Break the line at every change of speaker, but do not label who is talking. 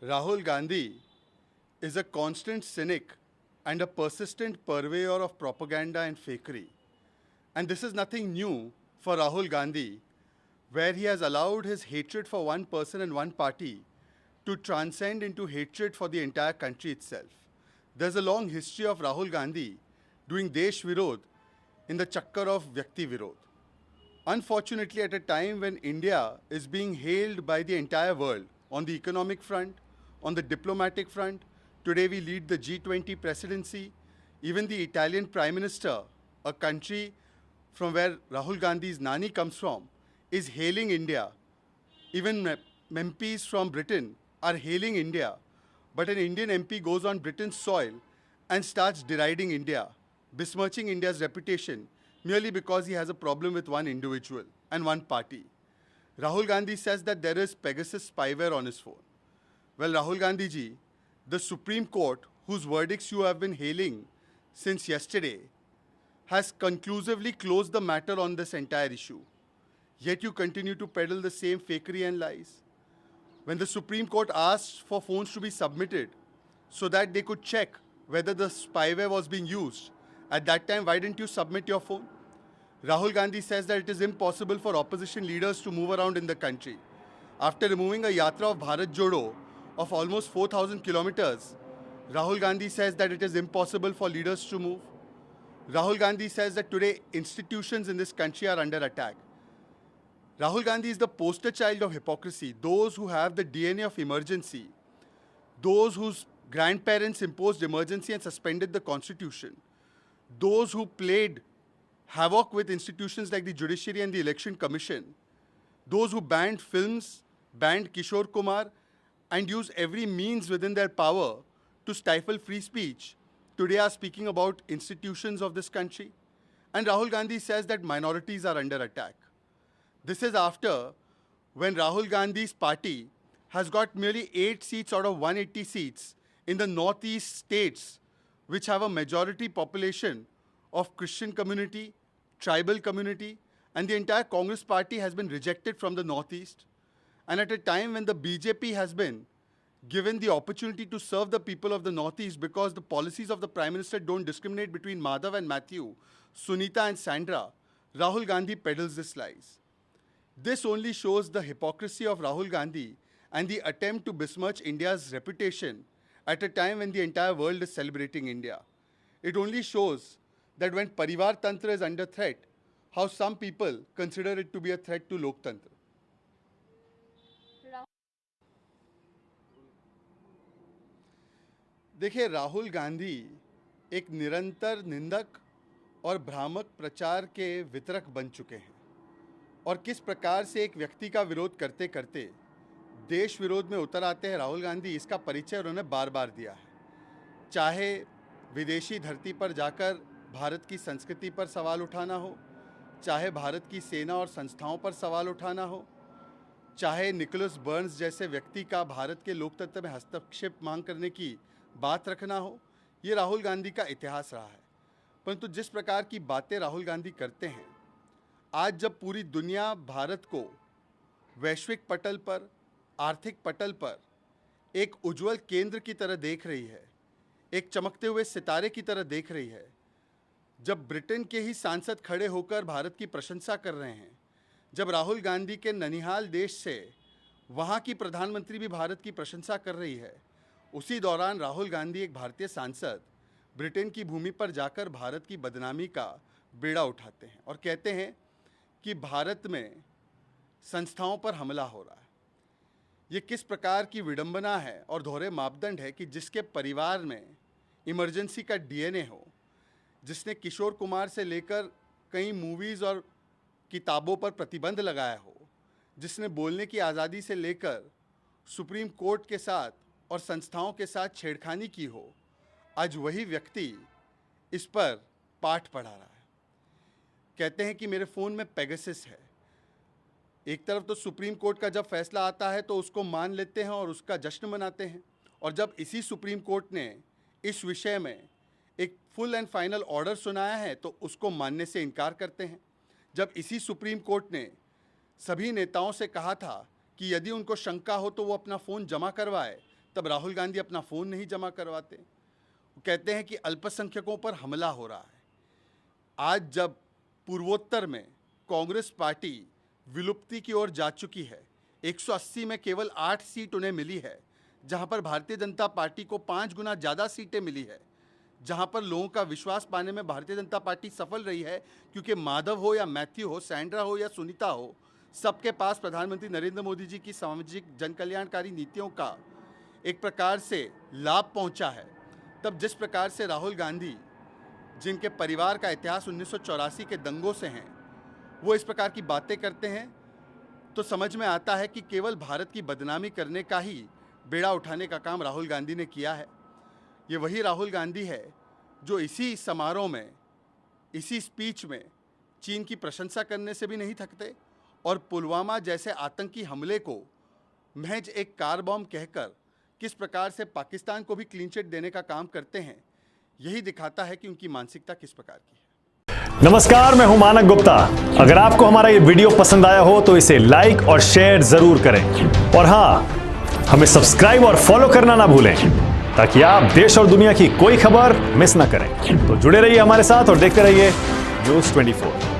Rahul Gandhi is a constant cynic and a persistent purveyor of propaganda and fakery. And this is nothing new for Rahul Gandhi, where he has allowed his hatred for one person and one party to transcend into hatred for the entire country itself. There's a long history of Rahul Gandhi doing Desh Virod in the chakkar of Vyakti Virod. Unfortunately, at a time when India is being hailed by the entire world on the economic front, on the diplomatic front, today we lead the G20 presidency, even the Italian Prime Minister, a country from where Rahul Gandhi's Nani comes from, is hailing India. Even MPs from Britain are hailing India. But an Indian MP goes on Britain's soil and starts deriding India, besmirching India's reputation merely because he has a problem with one individual and one party. Rahul Gandhi says that there is Pegasus spyware on his phone. Well, Rahul Gandhi ji, the Supreme Court, whose verdicts you have been hailing since yesterday, has conclusively closed the matter on this entire issue. Yet you continue to peddle the same fakery and lies. When the Supreme Court asked for phones to be submitted so that they could check whether the spyware was being used, at that time, why didn't you submit your phone? Rahul Gandhi says that it is impossible for opposition leaders to move around in the country. After removing a yatra of Bharat Jodo of almost 4,000 kilometers, Rahul Gandhi says that it is impossible for leaders to move. Rahul Gandhi says that today institutions in this country are under attack. Rahul Gandhi is the poster child of hypocrisy. Those who have the DNA of emergency, those whose grandparents imposed emergency and suspended the constitution, those who played havoc with institutions like the judiciary and the election commission, those who banned films, banned Kishore Kumar, and used every means within their power to stifle free speech, today are speaking about institutions of this country. And Rahul Gandhi says that minorities are under attack. This is after when Rahul Gandhi's party has got merely 8 seats out of 180 seats in the northeast states, which have a majority population of Christian community, tribal community, and the entire Congress party has been rejected from the northeast. And at a time when the BJP has been given the opportunity to serve the people of the northeast because the policies of the Prime Minister don't discriminate between Madhav and Matthew, Sunita and Sandra, Rahul Gandhi peddles these lies. This only shows the hypocrisy of Rahul Gandhi and the attempt to besmirch India's reputation at a time when the entire world is celebrating India. It only shows that when Parivar Tantra is under threat, how some people consider it to be a threat to Loktantra. देखिए, राहुल गांधी एक निरंतर निंदक और भ्रामक प्रचार के वितरक बन चुके हैं और किस प्रकार से एक व्यक्ति का विरोध करते करते देश विरोध में उतर आते हैं राहुल गांधी, इसका परिचय उन्होंने बार बार दिया है। चाहे विदेशी धरती पर जाकर भारत की संस्कृति पर सवाल उठाना हो, चाहे भारत की सेना और संस्थाओं पर सवाल उठाना हो, चाहे निकोलस बर्न्स जैसे व्यक्ति का भारत के लोकतंत्र में हस्तक्षेप मांग करने की बात रखना हो, ये राहुल गांधी का इतिहास रहा है। परंतु जिस प्रकार की बातें राहुल गांधी करते हैं, आज जब पूरी दुनिया भारत को वैश्विक पटल पर, आर्थिक पटल पर एक उज्जवल केंद्र की तरह देख रही है, एक चमकते हुए सितारे की तरह देख रही है, जब ब्रिटेन के ही सांसद खड़े होकर भारत की प्रशंसा कर रहे हैं, जब राहुल गांधी के ननिहाल देश से वहाँ की प्रधानमंत्री भी भारत की प्रशंसा कर रही है, उसी दौरान राहुल गांधी एक भारतीय सांसद ब्रिटेन की भूमि पर जाकर भारत की बदनामी का बेड़ा उठाते हैं और कहते हैं कि भारत में संस्थाओं पर हमला हो रहा है। ये किस प्रकार की विडंबना है और दोहरे मापदंड है कि जिसके परिवार में इमरजेंसी का डीएनए हो, जिसने किशोर कुमार से लेकर कई मूवीज़ और किताबों पर प्रतिबंध लगाया हो, जिसने बोलने की आज़ादी से लेकर सुप्रीम कोर्ट के साथ और संस्थाओं के साथ छेड़खानी की हो, आज वही व्यक्ति इस पर पाठ पढ़ा रहा है। कहते हैं कि मेरे फ़ोन में पेगासस है। एक तरफ तो सुप्रीम कोर्ट का जब फैसला आता है तो उसको मान लेते हैं और उसका जश्न मनाते हैं, और जब इसी सुप्रीम कोर्ट ने इस विषय में एक फुल एंड फाइनल ऑर्डर सुनाया है तो उसको मानने से इनकार करते हैं। जब इसी सुप्रीम कोर्ट ने सभी नेताओं से कहा था कि यदि उनको शंका हो तो वो अपना फ़ोन जमा करवाए तब राहुल गांधी अपना फ़ोन नहीं जमा करवाते। वो कहते हैं कि अल्पसंख्यकों पर हमला हो रहा है। आज जब पूर्वोत्तर में कांग्रेस पार्टी विलुप्ति की ओर जा चुकी है, 180 में केवल 8 सीट उन्हें मिली है, जहां पर भारतीय जनता पार्टी को 5 गुना ज़्यादा सीटें मिली है, जहां पर लोगों का विश्वास पाने में भारतीय जनता पार्टी सफल रही है, क्योंकि माधव हो या मैथ्यू हो, सैंड्रा हो या सुनीता हो, सबके पास प्रधानमंत्री नरेंद्र मोदी जी की सामाजिक जनकल्याणकारी नीतियों का एक प्रकार से लाभ पहुंचा है। तब जिस प्रकार से राहुल गांधी, जिनके परिवार का इतिहास 1984 के दंगों से हैं, वो इस प्रकार की बातें करते हैं, तो समझ में आता है कि केवल भारत की बदनामी करने का ही बेड़ा उठाने का काम राहुल गांधी ने किया है। ये वही राहुल गांधी है जो इसी समारोह में, इसी स्पीच में चीन की प्रशंसा करने से भी नहीं थकते और पुलवामा जैसे आतंकी हमले को महज एक कार बॉम्ब कहकर किस प्रकार से पाकिस्तान को भी क्लीन चिट देने का काम करते हैं, यही दिखाता है कि उनकी मानसिकता किस प्रकार की है।
नमस्कार, मैं हूं मानक गुप्ता। अगर आपको हमारा ये वीडियो पसंद आया हो तो इसे लाइक और शेयर जरूर करें, और हां, हमें सब्सक्राइब और फॉलो करना ना भूलें ताकि आप देश और दुनिया की कोई खबर मिस ना करें। तो जुड़े रहिए हमारे साथ और देखते रहिए न्यूज़ 24।